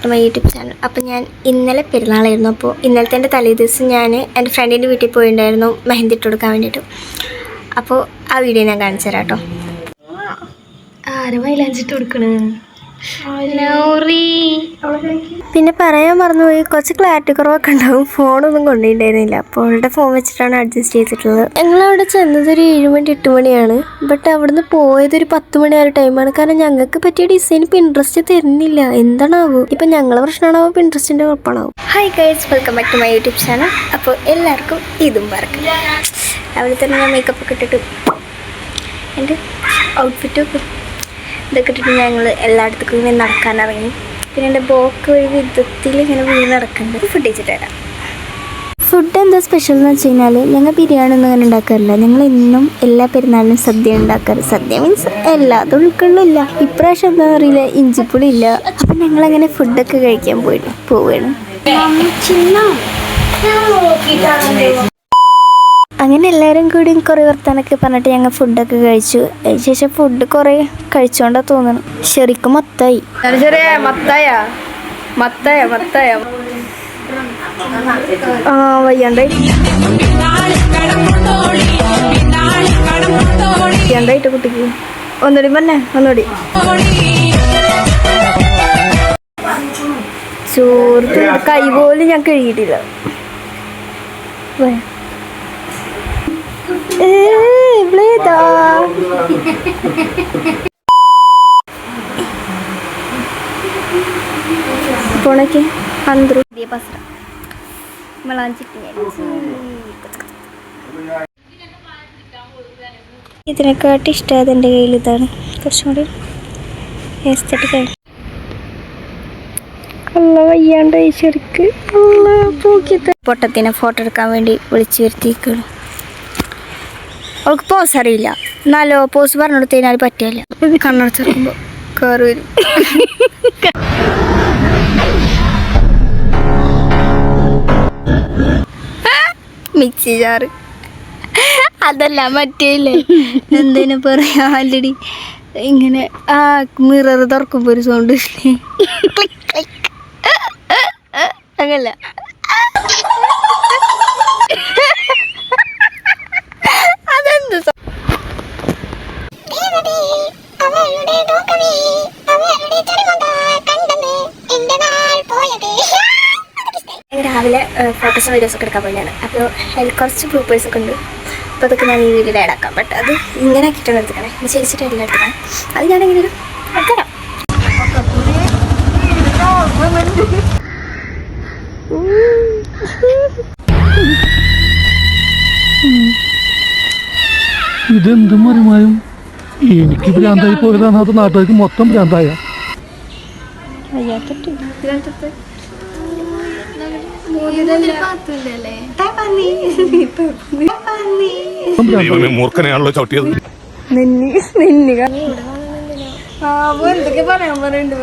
To my YouTube channel. അപ്പോൾ ഞാൻ ഇന്നലെ പെരുന്നാളായിരുന്നു. അപ്പോൾ ഇന്നലത്തെ എൻ്റെ തലേ ദിവസം ഞാൻ എൻ്റെ ഫ്രണ്ടിൻ്റെ വീട്ടിൽ പോയിട്ടുണ്ടായിരുന്നു മെഹന്തി ഇട്ട് കൊടുക്കാൻ വേണ്ടിയിട്ട്. അപ്പോൾ ആ വീഡിയോ ഞാൻ കാണിച്ചു തരാം കേട്ടോ. ആരും മൈലാഞ്ചിട്ട് കൊടുക്കണേ. പിന്നെ പറയാൻ മറന്നുപോയി, കുറച്ച് ക്ലാരിറ്റി കുറവൊക്കെ ഉണ്ടാവും. ഫോണൊന്നും കൊണ്ടുപോയിട്ടുണ്ടായിരുന്നില്ല, അപ്പോൾ അവളുടെ ഫോൺ വെച്ചിട്ടാണ് അഡ്ജസ്റ്റ് ചെയ്തിട്ടുള്ളത്. ഞങ്ങളവിടെ ചെന്നത് ഒരു 7 മണി 8 മണിയാണ്. ബട്ട് അവിടുന്ന് പോയത് ഒരു 10 മണി ആ ഒരു ടൈമാണ്. കാരണം ഞങ്ങൾക്ക് പറ്റിയ ഡിസൈൻ പിൻട്രസ്റ്റ് തരുന്നില്ല. എന്താണാവും, ഇപ്പം ഞങ്ങളെ പ്രശ്നമാണാവോ പിൻട്രസ്റ്റിൻ്റെ കുഴപ്പമാണാവും. Hi guys, welcome back to my YouTube channel. അപ്പോൾ എല്ലാവർക്കും ഇതും പറക്കും. അവിടെ തന്നെ ഞാൻ മേക്കപ്പ് ഒക്കെ ഇട്ടിട്ട് എൻ്റെ ഔട്ട്ഫിറ്റൊക്കെ ഇതൊക്കെ ഇട്ടിട്ട് ഞങ്ങൾ എല്ലായിടത്തേക്കും ഇങ്ങനെ നടക്കാൻ ഇറങ്ങി. പിന്നെ എൻ്റെ ബോക്ക് ഒരു വിധത്തിൽ ഇങ്ങനെ വീണ് നടക്കുന്നുണ്ട്. ഫുഡ് കഴിച്ചിട്ട് വരാം. ഫുഡ് എന്താ സ്പെഷ്യൽ എന്ന് വെച്ച് കഴിഞ്ഞാൽ, ഞങ്ങൾ ബിരിയാണി ഒന്നും അങ്ങനെ ഉണ്ടാക്കാറില്ല. ഞങ്ങൾ എന്നും എല്ലാ പെരുന്നാളിനും സദ്യ ഉണ്ടാക്കാറ്. സദ്യ മീൻസ് എല്ലാതും ഉൾക്കൊള്ളില്ല. ഇപ്രാവശ്യം എന്താ അറിയില്ല, ഇഞ്ചിപ്പുളി ഇല്ല. അപ്പം ഞങ്ങളങ്ങനെ ഫുഡൊക്കെ കഴിക്കാൻ പോവുകയാണ്. അങ്ങനെ എല്ലാവരും കൂടി കുറേ വർത്താനൊക്കെ പറഞ്ഞിട്ട് ഞങ്ങൾ ഫുഡൊക്കെ കഴിച്ചു. അതിനുശേഷം ഫുഡ് കുറേ കഴിച്ചോണ്ടാ തോന്നണം ശരിക്കും മത്തായി. വയ്യാണ്ടായി കുട്ടിക്ക്. ഒന്നുകൂടി പറഞ്ഞേ, ഒന്നുകൂടി. ചോറ് കൈ പോലും ഞാൻ കഴുകിയിട്ടില്ല. പോണേക്ക് അന്തരു ഇതിനെക്കാട്ടി ഇഷ്ടമായത് എൻ്റെ കയ്യിൽ ഇതാണ്. കുറച്ചും കൂടി എസ്തെറ്റിക്കായി. അല്ല വയ്യാണ്ടായി ശരിക്ക്. പൊട്ടത്തിനെ ഫോട്ടോ എടുക്കാൻ വേണ്ടി വിളിച്ചു വരുത്തിയിരിക്കണം. അവൾക്ക് പോസ് അറിയില്ല, എന്നാലോ പോസ് പറഞ്ഞു കൊടുത്തു കഴിഞ്ഞാൽ പറ്റില്ല. കണ്ണടച്ചിറക്കുമ്പോൾ കയറി വരും. മിക്സി ജാറ് അതല്ല മറ്റേല്ലേ, എന്തേനും പറയാ ആൾറെഡി ഇങ്ങനെ ആ മിറർ തുറക്കുമ്പോ ഒരു സൗണ്ട് അങ്ങല്ല. അതെന്ത് രാവിലെ ഫോട്ടോസും വീഡിയോസൊക്കെ എടുക്കാൻ പോയാണ്. അപ്പോൾ അതിൽ കുറച്ച് ഗ്രൂപ്പേഴ്സൊക്കെ ഉണ്ട്. അപ്പോൾ അതൊക്കെ ഞാൻ ഈ വീഡിയോയിൽ ആഡ് ആക്കാം. ബട്ട് അത് ഇങ്ങനെ ആക്കിയിട്ടാണ് എടുക്കണേ, ശരിച്ചിട്ട് എല്ലാം എടുക്കണം. അത് ഞാനെങ്ങനെ എടുക്കാം. ഇതെന്തും മറിമായും എനിക്ക് ഭ്രാന്തായി പോയതാണ്, അത് നാട്ടുകാർക്ക് മൊത്തം ഭ്രാന്തായ. മൂർഖനെയാണല്ലോ ചവിട്ടിയത്. എന്തൊക്കെ പറയാൻ പറയണ്ട്.